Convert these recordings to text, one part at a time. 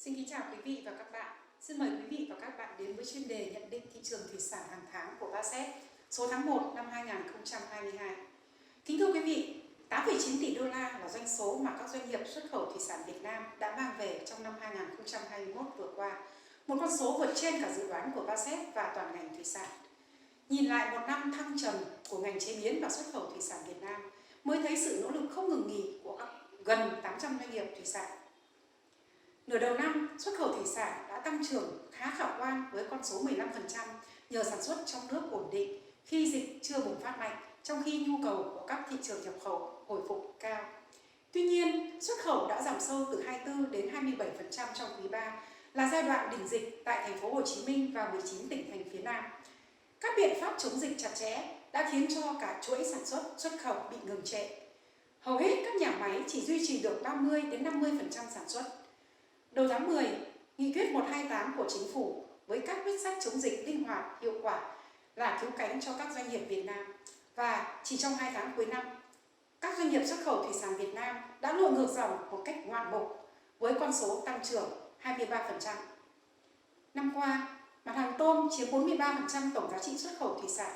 Xin kính chào quý vị và các bạn. Xin mời quý vị và các bạn đến với chuyên đề nhận định thị trường thủy sản hàng tháng của Basef số tháng 1 năm 2022. Kính thưa quý vị, 8,9 tỷ đô la là doanh số mà các doanh nghiệp xuất khẩu thủy sản Việt Nam đã mang về trong năm 2021 vừa qua, một con số vượt trên cả dự đoán của Basef và toàn ngành thủy sản. Nhìn lại một năm thăng trầm của ngành chế biến và xuất khẩu thủy sản Việt Nam mới thấy sự nỗ lực không ngừng nghỉ của gần 800 doanh nghiệp thủy sản. Nửa đầu năm, xuất khẩu thủy sản đã tăng trưởng khá khả quan với con số 15% nhờ sản xuất trong nước ổn định khi dịch chưa bùng phát mạnh, trong khi nhu cầu của các thị trường nhập khẩu hồi phục cao. Tuy nhiên, xuất khẩu đã giảm sâu từ 24 đến 27% trong quý 3, là giai đoạn đỉnh dịch tại thành phố Hồ Chí Minh và 19 tỉnh thành phía Nam. Các biện pháp chống dịch chặt chẽ đã khiến cho cả chuỗi sản xuất khẩu bị ngừng trệ. Hầu hết các nhà máy chỉ duy trì được 30 đến 50% sản xuất. Đầu tháng 10, Nghị quyết 128 của Chính phủ với các quyết sách chống dịch linh hoạt, hiệu quả là cứu cánh cho các doanh nghiệp Việt Nam. Và chỉ trong 2 tháng cuối năm, các doanh nghiệp xuất khẩu thủy sản Việt Nam đã lội ngược dòng một cách ngoạn mục với con số tăng trưởng 23%. Năm qua, mặt hàng tôm chiếm 43% tổng giá trị xuất khẩu thủy sản,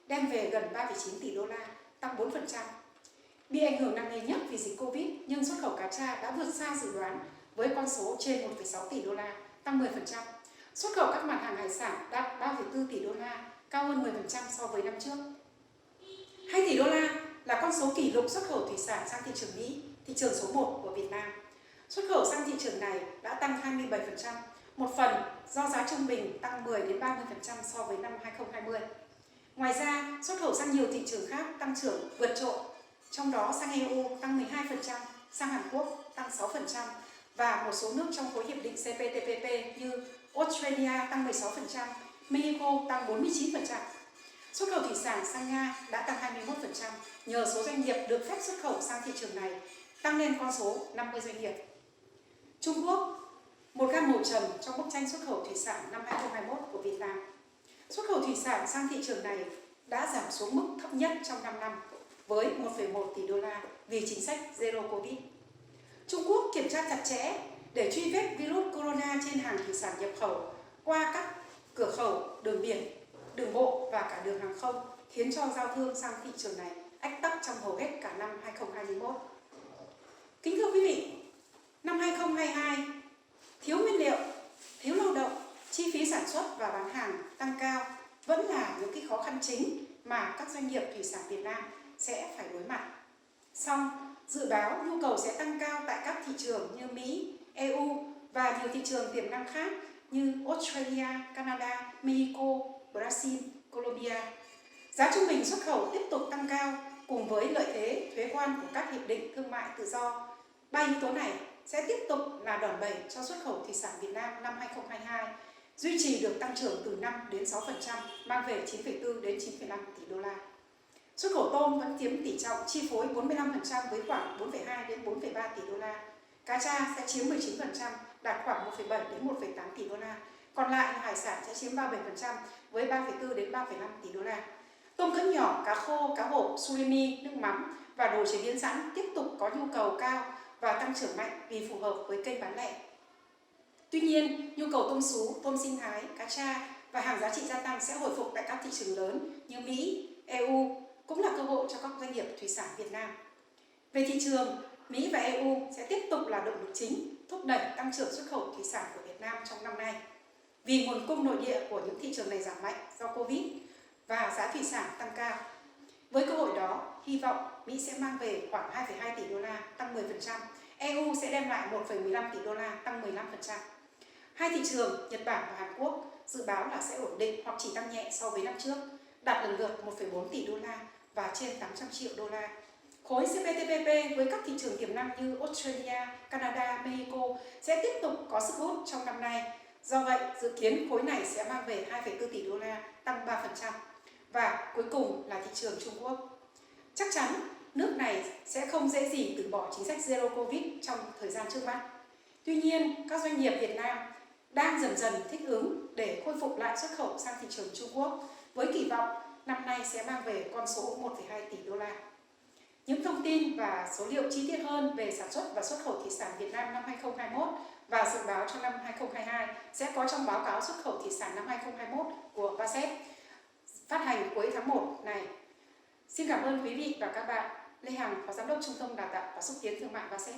đem về gần 3,9 tỷ đô la, tăng 4%. Bị ảnh hưởng nặng nề nhất vì dịch Covid, nhưng xuất khẩu cá tra đã vượt xa dự đoán với con số trên 1,6 tỷ đô la, tăng 10%. Xuất khẩu các mặt hàng hải sản đạt 3,4 tỷ đô la, cao hơn 10% so với năm trước. 2 tỷ đô la là con số kỷ lục xuất khẩu thủy sản sang thị trường Mỹ, thị trường số 1 của Việt Nam. Xuất khẩu sang thị trường này đã tăng 27%, một phần do giá trung bình tăng 10 đến 30% so với năm 2020. Ngoài ra, xuất khẩu sang nhiều thị trường khác tăng trưởng vượt trội, trong đó sang EU tăng 12%, sang Hàn Quốc tăng 6%, và một số nước trong khối hiệp định CPTPP như Australia tăng 16%, Mexico tăng 49%. Xuất khẩu thủy sản sang Nga đã tăng 21% nhờ số doanh nghiệp được phép xuất khẩu sang thị trường này tăng lên con số 50 doanh nghiệp. Trung Quốc, một gam màu trầm trong bức tranh xuất khẩu thủy sản năm 2021 của Việt Nam. Xuất khẩu thủy sản sang thị trường này đã giảm xuống mức thấp nhất trong 5 năm với 1,1 tỷ đô la vì chính sách Zero Covid. Trung Quốc kiểm tra chặt chẽ để truy vết virus corona trên hàng thủy sản nhập khẩu qua các cửa khẩu, đường biển, đường bộ và cả đường hàng không, khiến cho giao thương sang thị trường này ách tắc trong hầu hết cả năm 2021. Kính thưa quý vị, năm 2022, thiếu nguyên liệu, thiếu lao động, chi phí sản xuất và bán hàng tăng cao vẫn là những cái khó khăn chính mà các doanh nghiệp thủy sản Việt Nam sẽ phải đối mặt. Song, dự báo nhu cầu sẽ tăng cao tại các thị trường như Mỹ, EU và nhiều thị trường tiềm năng khác như Australia, Canada, Mexico, Brazil, Colombia. Giá trung bình xuất khẩu tiếp tục tăng cao cùng với lợi thế thuế quan của các hiệp định thương mại tự do. Ba yếu tố này sẽ tiếp tục là đòn bẩy cho xuất khẩu thủy sản Việt Nam năm 2022, duy trì được tăng trưởng từ 5 đến 6%, mang về 9,4 đến 9,5 tỷ đô la. Xuất khẩu tôm vẫn chiếm tỷ trọng chi phối 45% với khoảng 4,2 đến 4,3 tỷ đô la. Cá tra sẽ chiếm 19%, đạt khoảng 1,7 đến 1,8 tỷ đô la. Còn lại hải sản sẽ chiếm 37% với 3,4 đến 3,5 tỷ đô la. Tôm cỡ nhỏ, cá khô, cá hộp, surimi, nước mắm và đồ chế biến sẵn tiếp tục có nhu cầu cao và tăng trưởng mạnh vì phù hợp với kênh bán lẻ. Tuy nhiên, nhu cầu tôm sú, tôm sinh thái, cá tra và hàng giá trị gia tăng sẽ hồi phục tại các thị trường lớn như Mỹ, EU, cũng là cơ hội cho các doanh nghiệp thủy sản Việt Nam. Về thị trường, Mỹ và EU sẽ tiếp tục là động lực chính thúc đẩy tăng trưởng xuất khẩu thủy sản của Việt Nam trong năm nay. Vì nguồn cung nội địa của những thị trường này giảm mạnh do Covid và giá thủy sản tăng cao. Với cơ hội đó, hy vọng Mỹ sẽ mang về khoảng 2,2 tỷ đô la, tăng 10%, EU sẽ đem lại 1,15 tỷ đô la, tăng 15%. Hai thị trường Nhật Bản và Hàn Quốc dự báo là sẽ ổn định hoặc chỉ tăng nhẹ so với năm trước, đạt lần lượt 1,4 tỷ đô la và trên 800 triệu đô la. Khối CPTPP với các thị trường tiềm năng như Australia, Canada, Mexico sẽ tiếp tục có sức hút trong năm nay. Do vậy, dự kiến khối này sẽ mang về 2,4 tỷ đô la, tăng 3%. Và cuối cùng là thị trường Trung Quốc. Chắc chắn, nước này sẽ không dễ gì từ bỏ chính sách Zero Covid trong thời gian trước mắt. Tuy nhiên, các doanh nghiệp Việt Nam đang dần dần thích ứng để khôi phục lại xuất khẩu sang thị trường Trung Quốc với kỳ vọng năm nay sẽ mang về con số 1,2 tỷ đô la. Những thông tin và số liệu chi tiết hơn về sản xuất và xuất khẩu thủy sản Việt Nam năm 2021 và dự báo cho năm 2022 sẽ có trong báo cáo xuất khẩu thủy sản năm 2021 của VASET phát hành cuối tháng 1 này. Xin cảm ơn quý vị và các bạn. Lê Hằng, Phó Giám đốc Trung tâm Đào tạo và Xúc tiến Thương mại VASET.